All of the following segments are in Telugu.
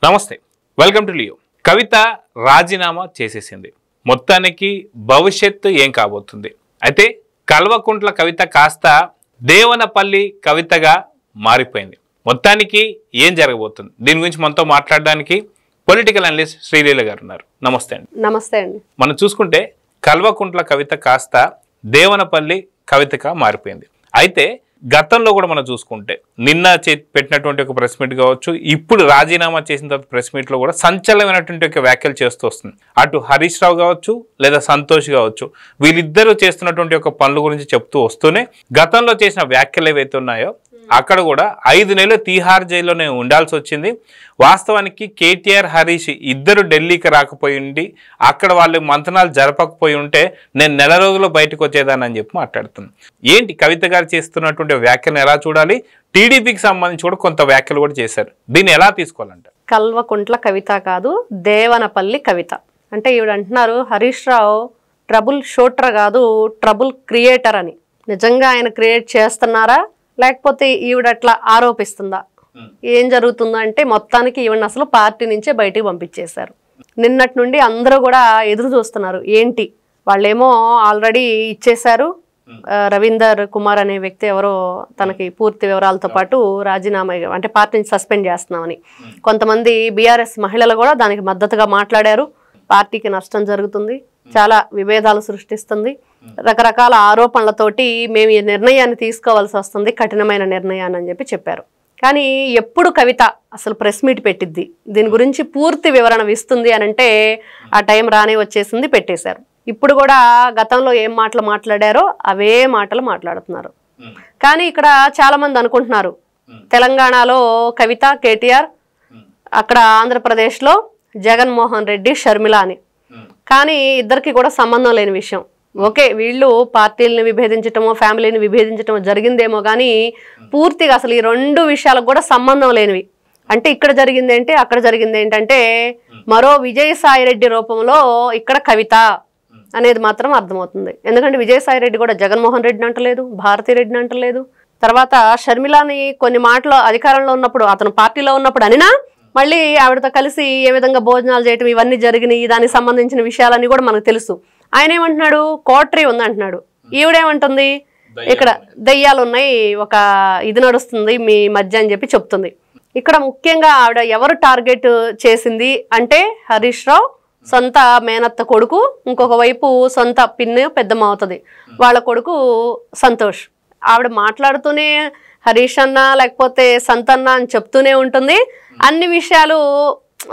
నమస్తే, వెల్కమ్ టు లియో. కవిత రాజీనామా చేసేసింది. మొత్తానికి భవిష్యత్తు ఏం కాబోతుంది? అయితే కల్వకుంట్ల కవిత కాస్త దేవనపల్లి కవితగా మారిపోయింది. మొత్తానికి ఏం జరగబోతుంది? దీని గురించి మనతో మాట్లాడడానికి పొలిటికల్ అనలిస్ట్ శ్రీలీల గారు ఉన్నారు. నమస్తే అండి. నమస్తే అండి. మనం చూసుకుంటే కల్వకుంట్ల కవిత కాస్త దేవనపల్లి కవితగా మారిపోయింది. అయితే గతంలో కూడా మనం చూసుకుంటే నిన్న పెట్టినటువంటి ఒక ప్రెస్ మీట్ కావచ్చు, ఇప్పుడు రాజీనామా చేసిన తర్వాత ప్రెస్ మీట్లో కూడా సంచలనమైనటువంటి ఒక వ్యాఖ్యలు చేస్తూ వస్తుంది. అటు హరీష్ రావు కావచ్చు లేదా సంతోష్ కావచ్చు, వీళ్ళిద్దరూ చేస్తున్నటువంటి ఒక పనుల గురించి చెప్తూ వస్తూనే గతంలో చేసిన వ్యాఖ్యలు ఏవైతే ఉన్నాయో అక్కడ కూడా 5 నెలలు తీహార్ జైల్లోనే ఉండాల్సి వచ్చింది. వాస్తవానికి కేటీఆర్ హరీష్ ఇద్దరు ఢిల్లీకి రాకపోయి ఉండి అక్కడ వాళ్ళు మంతనాలు జరపకపోయి ఉంటే నేను నెల రోజుల్లో బయటకు వచ్చేదానని చెప్పి మాట్లాడుతుంది. ఏంటి కవిత గారు చేస్తున్నటువంటి వ్యాఖ్యను ఎలా చూడాలి? టీడీపీకి సంబంధించి కూడా కొంత వ్యాఖ్యలు కూడా చేశారు. దీన్ని ఎలా తీసుకోవాలంట? కల్వకుంట్ల కవిత కాదు, దేవనపల్లి కవిత. అంటే ఈవిడ అంటున్నారు హరీష్ రావు ట్రబుల్ షూటర్ కాదు, ట్రబుల్ క్రియేటర్ అని. నిజంగా ఆయన క్రియేట్ చేస్తున్నారా లేకపోతే ఈవిడ అట్లా ఆరోపిస్తుందా? ఏం జరుగుతుందో అంటే మొత్తానికి ఈవిడ అసలు పార్టీ నుంచే బయటికి పంపించేశారు. నిన్నటి నుండి అందరూ కూడా ఎదురు చూస్తున్నారు. ఏంటి వాళ్ళేమో ఆల్రెడీ ఇచ్చేశారు. రవీందర్ కుమార్ అనే వ్యక్తి ఎవరో తనకి పూర్తి వివరాలతో పాటు రాజీనామా అంటే పార్టీ నుంచి సస్పెండ్ చేస్తున్నామని. కొంతమంది బీఆర్ఎస్ మహిళలు కూడా దానికి మద్దతుగా మాట్లాడారు. పార్టీకి నష్టం జరుగుతుంది, చాలా విభేదాలు సృష్టిస్తుంది, రకరకాల ఆరోపణలతోటి మేము ఈ నిర్ణయాన్ని తీసుకోవాల్సి వస్తుంది, కఠినమైన నిర్ణయాన్ని అని చెప్పారు. కానీ ఎప్పుడు కవిత అసలు ప్రెస్ మీట్ పెట్టిద్ది, దీని గురించి పూర్తి వివరణ ఇస్తుంది అని అంటే ఆ టైం రానే వచ్చేసింది, పెట్టేశారు. ఇప్పుడు కూడా గతంలో ఏం మాటలు మాట్లాడారో అవే మాటలు మాట్లాడుతున్నారు. కానీ ఇక్కడ చాలా మంది అనుకుంటున్నారు తెలంగాణలో కవిత కేటీఆర్, అక్కడ ఆంధ్రప్రదేశ్లో జగన్మోహన్ రెడ్డి షర్మిల అని. కానీ ఇద్దరికి కూడా సంబంధం లేని విషయం. ఓకే, వీళ్ళు పార్టీలను విభేదించటమో ఫ్యామిలీని విభేదించటమో జరిగిందేమో కానీ పూర్తిగా అసలు ఈ రెండు విషయాలకు కూడా సంబంధం లేనివి. అంటే ఇక్కడ జరిగింది ఏంటి, అక్కడ జరిగింది ఏంటంటే మరో విజయసాయిరెడ్డి రూపంలో ఇక్కడ కవిత అనేది మాత్రం అర్థమవుతుంది. ఎందుకంటే విజయసాయిరెడ్డి కూడా జగన్మోహన్ రెడ్డిని అంటలేదు, భారతీరెడ్డిని అంటలేదు. తర్వాత షర్మిలాని కొన్ని మాటలు అధికారంలో ఉన్నప్పుడు అతను పార్టీలో ఉన్నప్పుడు అనినా మళ్ళీ ఆవిడతో కలిసి ఏ విధంగా భోజనాలు చేయటం ఇవన్నీ జరిగినాయి, దానికి సంబంధించిన విషయాలన్నీ కూడా మనకు తెలుసు. ఆయన ఏమంటున్నాడు, కోటరీ ఉందంటున్నాడు. ఈవిడేమంటుంది, ఇక్కడ దెయ్యాలు ఉన్నాయి, ఒక ఇది నడుస్తుంది మీ మధ్య అని చెప్తుంది. ఇక్కడ ముఖ్యంగా ఆవిడ ఎవరు టార్గెట్ చేసింది అంటే హరీష్ రావు సొంత మేనత్త కొడుకు, ఇంకొక వైపు సొంత పిన్ని పెద్దమ్మ అవుతుంది వాళ్ళ కొడుకు సంతోష్. ఆవిడ మాట్లాడుతూనే హరీష్ అన్న లేకపోతే సంతన్న అని చెప్తూనే ఉంటుంది. అన్ని విషయాలు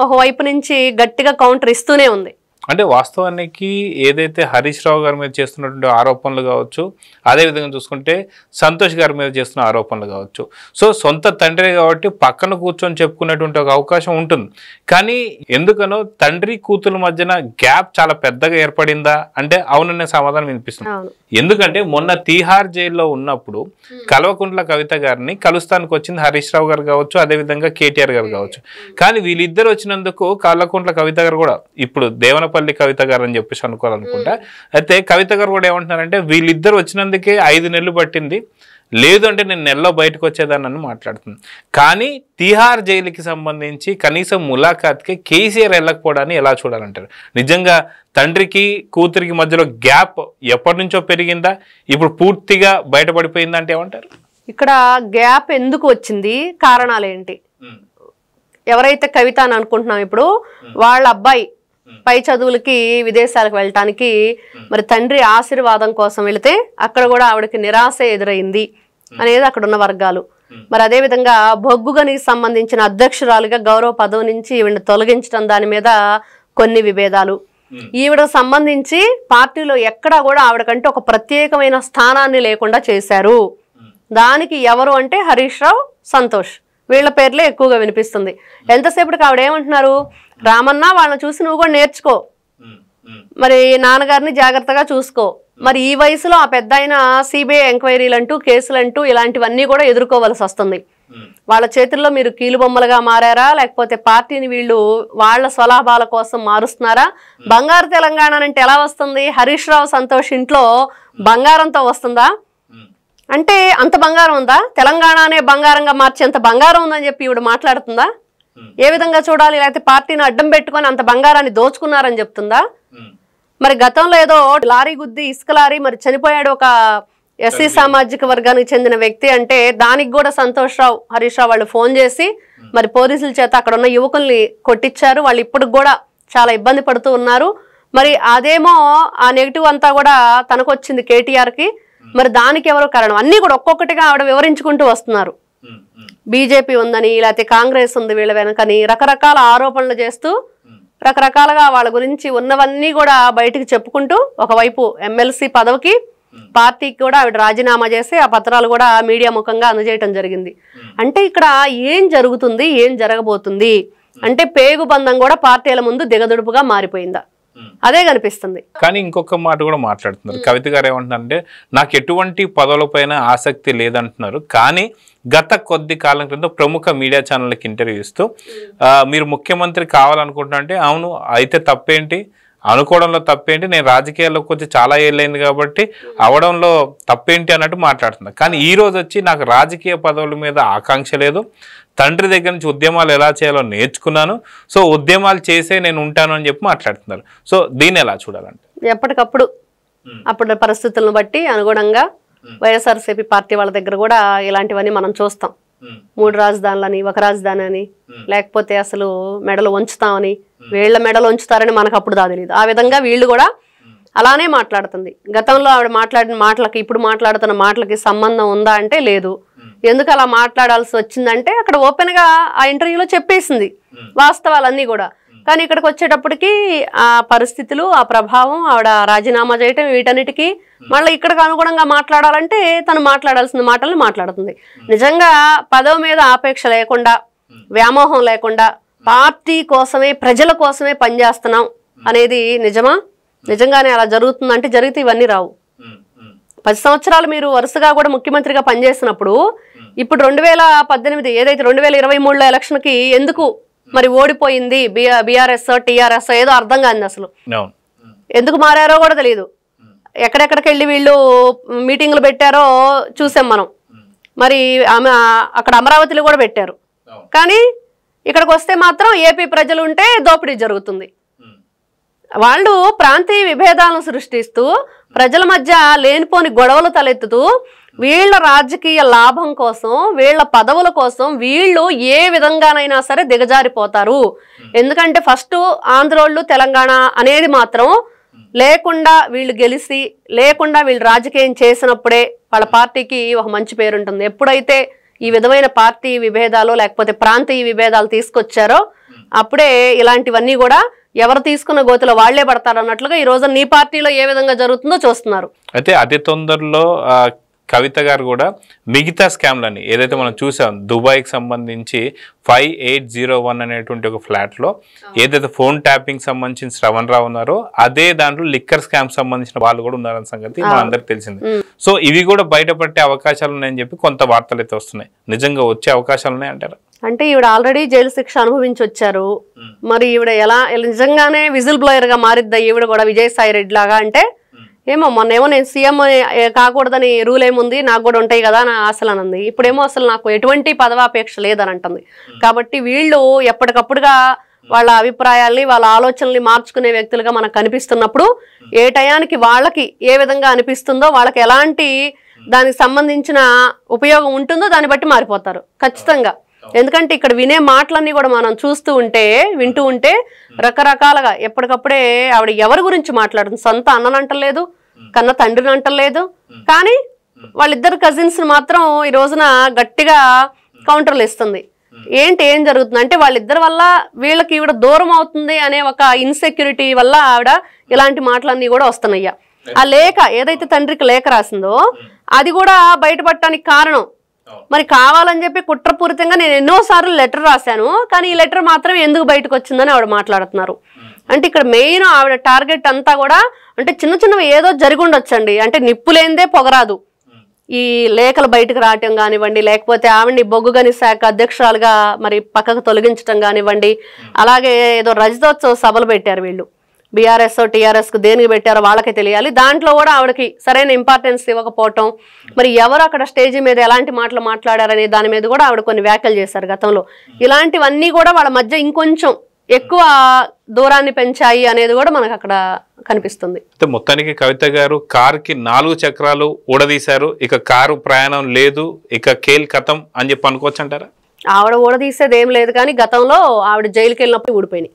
ఒకవైపు నుంచి గట్టిగా కౌంటర్ ఇస్తూనే ఉంది. అంటే వాస్తవానికి ఏదైతే హరీష్ రావు గారి మీద చేస్తున్నటువంటి ఆరోపణలు కావచ్చు, అదేవిధంగా చూసుకుంటే సంతోష్ గారి మీద చేస్తున్న ఆరోపణలు కావచ్చు, సో సొంత తండ్రి కాబట్టి పక్కన కూర్చొని చెప్పుకునేటువంటి ఒక అవకాశం ఉంటుంది. కానీ ఎందుకనో తండ్రి కూతురు మధ్యన గ్యాప్ చాలా పెద్దగా ఏర్పడిందా అంటే అవుననే సమాధానం వినిపిస్తుంది. ఎందుకంటే మొన్న తీహార్ జైల్లో ఉన్నప్పుడు కల్వకుంట్ల కవిత గారిని కలుస్తానికి వచ్చింది హరీష్ రావు గారు కావచ్చు, అదేవిధంగా కేటీఆర్ గారు కావచ్చు. కానీ వీళ్ళిద్దరు వచ్చినందుకు కల్వకుంట్ల కవిత గారు కూడా ఇప్పుడు దేవనపల్లి కవిత గారు అని చెప్పేసి అనుకోవాలనుకుంటా. అయితే కవిత గారు కూడా ఏమంటున్నారంటే వీళ్ళిద్దరు వచ్చినందుకే 5 నెలలు పట్టింది, లేదు అంటే నేను నెలలో బయటకు వచ్చేదాన్ని మాట్లాడుతుంది. కానీ తీహార్ జైలుకి సంబంధించి కనీసం ములాఖాత్కి కేసీఆర్ వెళ్ళకపోవడాన్ని ఎలా చూడాలంటారు? నిజంగా తండ్రికి కూతురికి మధ్యలో గ్యాప్ ఎప్పటి నుంచో పెరిగిందా, ఇప్పుడు పూర్తిగా బయటపడిపోయిందా అంటే ఏమంటారు? ఇక్కడ గ్యాప్ ఎందుకు వచ్చింది, కారణాలు ఏంటి? ఎవరైతే కవిత అని అనుకుంటున్నాం ఇప్పుడు వాళ్ళ అబ్బాయి పై చదువులకి విదేశాలకు వెళ్ళటానికి మరి తండ్రి ఆశీర్వాదం కోసం వెళితే అక్కడ కూడా ఆవిడకి నిరాశ ఎదురైంది అనేది అక్కడ ఉన్న వర్గాలు. మరి అదేవిధంగా బొగ్గుగనికి సంబంధించిన అధ్యక్షురాలుగా గౌరవ పదవి నుంచి ఈవిడ తొలగించడం దాని మీద కొన్ని విభేదాలు. ఈవిడకు సంబంధించి పార్టీలో ఎక్కడా కూడా ఆవిడకంటే ఒక ప్రత్యేకమైన స్థానాన్ని లేకుండా చేశారు. దానికి ఎవరు అంటే హరీష్ రావు, సంతోష్, వీళ్ళ పేర్లే ఎక్కువగా వినిపిస్తుంది. ఎంతసేపటికి ఆవిడ ఏమంటున్నారు, రామన్న వాళ్ళని చూసి నువ్వు కూడా నేర్చుకో, మరి నాన్నగారిని జాగ్రత్తగా చూసుకో. మరి ఈ వయసులో ఆ పెద్ద ఆయన సిబిఐ ఎంక్వైరీలంటూ కేసులంటూ ఇలాంటివన్నీ కూడా ఎదుర్కోవాల్సి వస్తుంది. వాళ్ళ చేతుల్లో మీరు కీలుబొమ్మలుగా మారారా లేకపోతే పార్టీని వీళ్ళు వాళ్ళ స్వలాభాల కోసం మారుస్తున్నారా? బంగారు తెలంగాణ అంటే ఎలా వస్తుంది? హరీష్ రావు సంతోష్ ఇంట్లో బంగారంతో వస్తుందా? అంటే అంత బంగారం ఉందా? తెలంగాణనే బంగారంగా మార్చేంత బంగారం ఉందని చెప్పి ఈవిడ మాట్లాడుతుందా? ఏ విధంగా చూడాలి? లేకపోతే పార్టీని అడ్డం పెట్టుకొని అంత బంగారాన్ని దోచుకున్నారని చెప్తుందా? మరి గతంలో ఏదో లారీ గుద్ది ఇసుక లారీ మరి చనిపోయాడు ఒక ఎస్సీ సామాజిక వర్గానికి చెందిన వ్యక్తి అంటే దానికి కూడా హరీష్ రావు వాళ్ళు ఫోన్ చేసి మరి పోలీసుల చేత అక్కడ ఉన్న యువకుల్ని కొట్టించారు. వాళ్ళు ఇప్పుడు కూడా చాలా ఇబ్బంది పడుతూ ఉన్నారు. మరి అదేమో ఆ నెగిటివ్ అంతా కూడా తనకు వచ్చింది కేటీఆర్కి. మరి దానికి ఎవరు కారణం? అన్నీ కూడా ఒక్కొక్కటిగా ఆవిడ వివరించుకుంటూ వస్తున్నారు. బీజేపీ ఉందని, లేకపోతే కాంగ్రెస్ ఉంది వీళ్ళ వెనకని, రకరకాల ఆరోపణలు చేస్తూ రకరకాలుగా వాళ్ళ గురించి ఉన్నవన్నీ కూడా బయటికి చెప్పుకుంటూ ఒకవైపు ఎమ్మెల్సీ పదవికి పార్టీకి కూడా ఆవిడ రాజీనామా చేసి ఆ పత్రాలు కూడా మీడియా ముఖంగా అందజేయటం జరిగింది. అంటే ఇక్కడ ఏం జరుగుతుంది, ఏం జరగబోతుంది అంటే పేగు బంధం కూడా పార్టీల ముందు దిగదుడుపుగా మారిపోయిందా? అదే కనిపిస్తుంది. కానీ ఇంకొక మాట కూడా మాట్లాడుతున్నారు కవిత గారు. ఏమంటున్నారంటే నాకు ఎటువంటి పదవులపైన ఆసక్తి లేదంటున్నారు. కానీ గత కొద్ది కాలం క్రితం ప్రముఖ మీడియా ఛానళ్ళకి ఇంటర్వ్యూ ఇస్తూ మీరు ముఖ్యమంత్రి కావాలనుకుంటున్నా అంటే అవును అయితే తప్పేంటి, అనుకోవడంలో తప్పేంటి, నేను రాజకీయాల్లోకి వచ్చి చాలా ఏళ్ళైంది కాబట్టి అవడంలో తప్పేంటి అన్నట్టు మాట్లాడుతున్నారు. కానీ ఈ రోజు వచ్చి నాకు రాజకీయ పదవుల మీద ఆకాంక్ష లేదు, తండ్రి దగ్గర నుంచి ఉద్యమాలు ఎలా చేయాలో నేర్చుకున్నాను, సో ఉద్యమాలు చేసే నేను ఉంటాను అని చెప్పి మాట్లాడుతున్నారు. సో దీన్ని ఎలా చూడాలంటే ఎప్పటికప్పుడు అప్పుడు పరిస్థితులను బట్టి అనుగుణంగా వైఎస్ఆర్సీపీ పార్టీ వాళ్ళ దగ్గర కూడా ఇలాంటివన్నీ మనం చూస్తాం. 3 రాజధానులని, ఒక రాజధాని అని, లేకపోతే అసలు మెడలు వంచుతామని, వీళ్ళ మెడలు వంచుతారని మనకు అప్పుడు తెలియదు. ఆ విధంగా వీళ్ళు కూడా అలానే మాట్లాడుతుంది. గతంలో ఆవిడ మాట్లాడిన మాటలకి ఇప్పుడు మాట్లాడుతున్న మాటలకి సంబంధం ఉందా అంటే లేదు. ఎందుకు అలా మాట్లాడాల్సి వచ్చిందంటే అక్కడ ఓపెన్ గా ఆ ఇంటర్వ్యూలో చెప్పేసింది వాస్తవాలన్నీ కూడా. కానీ ఇక్కడికి వచ్చేటప్పటికి ఆ పరిస్థితులు, ఆ ప్రభావం, ఆవిడ రాజీనామా చేయటం, వీటన్నిటికీ మళ్ళీ ఇక్కడికి అనుగుణంగా మాట్లాడాలంటే తను మాట్లాడాల్సిన మాటలను మాట్లాడుతుంది. నిజంగా పదవి మీద ఆపేక్ష లేకుండా, వ్యామోహం లేకుండా పార్టీ కోసమే, ప్రజల కోసమే పనిచేస్తున్నాం అనేది నిజమా? నిజంగానే అలా జరుగుతుందంటే జరిగితే ఇవన్నీ రావు. 10 సంవత్సరాలు మీరు వరుసగా కూడా ముఖ్యమంత్రిగా పనిచేసినప్పుడు ఇప్పుడు 2018 ఏదైతే 2023లో ఎలక్షన్కి ఎందుకు మరి ఓడిపోయింది బీఆర్ఎస్ టీఆర్ఎస్ ఏదో అర్థం కాదు. అసలు ఎందుకు మారారో కూడా తెలియదు. ఎక్కడెక్కడికి వెళ్ళి వీళ్ళు మీటింగ్లు పెట్టారో చూసాం మనం. మరి ఆమె అక్కడ అమరావతిలో కూడా పెట్టారు. కానీ ఇక్కడికి వస్తే మాత్రం ఏపీ ప్రజలు ఉంటే దోపిడీ జరుగుతుంది. వాళ్ళు ప్రాంతీయ విభేదాలను సృష్టిస్తూ ప్రజల మధ్య లేనిపోని గొడవలు తలెత్తుతూ వీళ్ళ రాజకీయ లాభం కోసం, వీళ్ళ పదవుల కోసం వీళ్ళు ఏ విధంగానైనా సరే దిగజారిపోతారు. ఎందుకంటే ఫస్ట్ ఆంధ్రోళ్ళు తెలంగాణ అనేది మాత్రం లేకుండా వీళ్ళు గెలిచి, లేకుండా వీళ్ళు రాజకీయం చేసినప్పుడే వాళ్ళ పార్టీకి ఒక మంచి పేరు ఉంటుంది. ఎప్పుడైతే ఈ విధమైన పార్టీ విభేదాలు లేకపోతే ప్రాంతీయ విభేదాలు తీసుకొచ్చారో అప్పుడే ఇలాంటివన్నీ కూడా ఎవరు తీసుకున్న గోతిలో వాళ్లే పడతారు అన్నట్లుగా ఈ రోజు నీ పార్టీలో ఏ విధంగా జరుగుతుందో చూస్తున్నారు. అయితే అతి తొందరలో కవిత గారు కూడా మిగతా స్కామ్లని ఏదైతే మనం చూసాం, దుబాయ్కి సంబంధించి 5801 అనేటువంటి ఒక ఫ్లాట్లో ఏదైతే ఫోన్ ట్యాపింగ్ సంబంధించిన శ్రవణ్ రావు ఉన్నారో అదే దాంట్లో లిక్కర్ స్కామ్ సంబంధించిన వాళ్ళు కూడా ఉన్నారన్న సంగతి మనందరికి తెలిసింది. సో ఇవి కూడా బయటపడే అవకాశాలు ఉన్నాయని చెప్పి కొంత వార్తలు అయితే వస్తున్నాయి. నిజంగా వచ్చే అవకాశాలు ఉన్నాయి అంటారా? అంటే ఈవిడ ఆల్రెడీ జైలు శిక్ష అనుభవించి వచ్చారు. మరి ఈవిడ ఎలా నిజంగానే విజిల్ బ్లోయర్ గా మారిద్దా ఈవిడ కూడా విజయసాయి రెడ్డి లాగా? అంటే ఏమో మొన్నేమో నేను సీఎం కాకూడదని రూల్ ఏముంది, నాకు కూడా ఉంటాయి కదా అని ఆశలు అనంది. ఇప్పుడేమో అసలు నాకు ఎటువంటి పదవాపేక్ష లేదని అంటుంది. కాబట్టి వీళ్ళు ఎప్పటికప్పుడుగా వాళ్ళ అభిప్రాయాల్ని, వాళ్ళ ఆలోచనల్ని మార్చుకునే వ్యక్తులుగా మనకు కనిపిస్తున్నప్పుడు ఏ టయానికి వాళ్ళకి ఏ విధంగా అనిపిస్తుందో, వాళ్ళకి ఎలాంటి దానికి సంబంధించిన ఉపయోగం ఉంటుందో దాన్ని బట్టి మారిపోతారు ఖచ్చితంగా. ఎందుకంటే ఇక్కడ వినే మాటలన్నీ కూడా మనం చూస్తూ ఉంటే, వింటూ ఉంటే రకరకాలుగా ఎప్పటికప్పుడే ఆవిడ ఎవరి గురించి మాట్లాడుతుంది. సొంత అన్నని అంటలేదు, కన్న తండ్రిని అంటలేదు, కానీ వాళ్ళిద్దరు కజిన్స్ మాత్రం ఈ రోజున గట్టిగా కౌంటర్లు ఇస్తుంది. ఏం జరుగుతుంది అంటే వాళ్ళిద్దరి వల్ల వీళ్ళకి ఈవిడ దూరం అవుతుంది అనే ఒక ఇన్సెక్యూరిటీ వల్ల ఆవిడ ఇలాంటి మాటలన్నీ కూడా వస్తున్నాయ్యా. ఆ లేఖ ఏదైతే తండ్రికి లేఖ రాసిందో అది కూడా బయటపడటానికి కారణం మరి కావాలని చెప్పి కుట్రపూరితంగా నేను ఎన్నోసార్లు లెటర్ రాశాను, కానీ ఈ లెటర్ మాత్రం ఎందుకు బయటకు వచ్చిందని ఆవిడ మాట్లాడుతున్నారు. అంటే ఇక్కడ మెయిన్ ఆవిడ టార్గెట్ అంతా కూడా అంటే చిన్నవి ఏదో జరిగి ఉండొచ్చండి. అంటే నిప్పులేందే పొగరాదు. ఈ లేఖలు బయటకు రావటం కానివ్వండి, లేకపోతే ఆవిడ్ని బొగ్గుగని శాఖ అధ్యక్షురాలుగా మరి పక్కకు తొలగించడం కానివ్వండి, అలాగే ఏదో రజతోత్సవ సభలు పెట్టారు వీళ్ళు. బీఆర్ఎస్ టీఆర్ఎస్కు దేనికి పెట్టారో వాళ్ళకే తెలియాలి. దాంట్లో కూడా ఆవిడకి సరైన ఇంపార్టెన్స్ ఇవ్వకపోవటం, మరి ఎవరు అక్కడ స్టేజ్ మీద ఎలాంటి మాటలు మాట్లాడారనే దాని మీద కూడా ఆవిడ కొన్ని వ్యాఖ్యలు చేశారు గతంలో. ఇలాంటివన్నీ కూడా వాళ్ళ మధ్య ఇంకొంచెం ఎక్కువ దూరాన్ని పెంచాయి అనేది కూడా మనకు అక్కడ కనిపిస్తుంది. మొత్తానికి కవిత గారు కారుకి 4 చక్రాలు ఊడదీశారు, ఇక కారు ప్రయాణం లేదు, ఇక కేల్ కథం అని చెప్పి అనుకోవచ్చు అంటారా? ఆవిడ ఊడదీసేది ఏం లేదు, కానీ గతంలో ఆవిడ జైలుకి వెళ్ళినప్పుడు ఊడిపోయినాయి.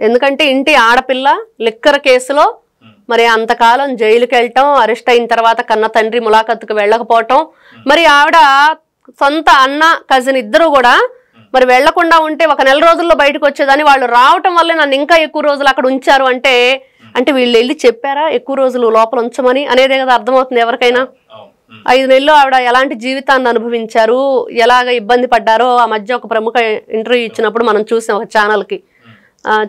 ఎందుకంటే ఇంటి ఆడపిల్ల లిక్కర్ కేసులో మరి అంతకాలం జైలుకి వెళ్ళటం, అరెస్ట్ అయిన తర్వాత కన్న తండ్రి ములాఖత్తుకు వెళ్ళకపోవటం, మరి ఆవిడ సొంత అన్న కజిన్ ఇద్దరు కూడా మరి వెళ్లకుండా ఉంటే 1 నెల రోజుల్లో బయటకు వచ్చేదని, వాళ్ళు రావటం వల్లే నన్ను ఇంకా ఎక్కువ రోజులు అక్కడ ఉంచారు అంటే వీళ్ళు వెళ్ళి చెప్పారా ఎక్కువ రోజులు లోపల ఉంచమని అనేదే కదా అర్థమవుతుంది ఎవరికైనా. 5 నెలలు ఆవిడ ఎలాంటి జీవితాన్ని అనుభవించారు, ఎలాగ ఇబ్బంది పడ్డారో ఆ మధ్య ఒక ప్రముఖ ఇంటర్వ్యూ ఇచ్చినప్పుడు మనం చూసాం ఒక ఛానల్కి.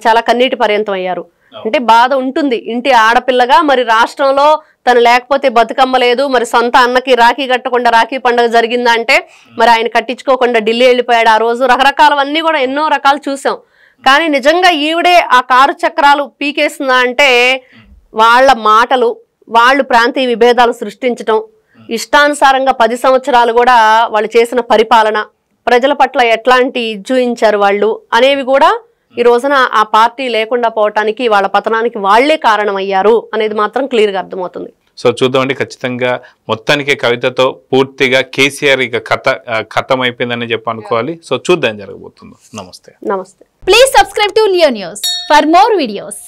చాలా కన్నీటి పర్యంతం అయ్యారు. అంటే బాధ ఉంటుంది ఇంటి ఆడపిల్లగా. మరి రాష్ట్రంలో తను లేకపోతే బతుకమ్మ లేదు, మరి సొంత అన్నకి రాఖీ కట్టకుండా రాఖీ పండుగ జరిగిందా అంటే మరి ఆయన కట్టించుకోకుండా ఢిల్లీ వెళ్ళిపోయాడు ఆ రోజు. రకరకాలవన్నీ కూడా ఎన్నో రకాలు చూసాం. కానీ నిజంగా ఈవిడే ఆ కారు చక్రాలు పీకేసిందా అంటే వాళ్ళ మాటలు, వాళ్ళు ప్రాంతీయ విభేదాలు సృష్టించటం, ఇష్టానుసారంగా 10 సంవత్సరాలు కూడా వాళ్ళు చేసిన పరిపాలన, ప్రజల పట్ల ఎట్లాంటి చూయించారు వాళ్ళు అనేవి కూడా ఈ రోజున ఆ పార్టీ లేకుండా పోవటానికి, వాళ్ళ పతనానికి వాళ్లే కారణమయ్యారు అనేది మాత్రం క్లియర్గా అర్థమవుతుంది. సో చూద్దామండి, ఖచ్చితంగా మొత్తానికి కవితతో పూర్తిగా కేసీఆర్ ఇక ఖతం అయిపోయిందని చెప్పి అనుకోవాలి. సో చూద్దాం జరగబోతుందో. నమస్తే. నమస్తే. Please subscribe to Leo news for more videos.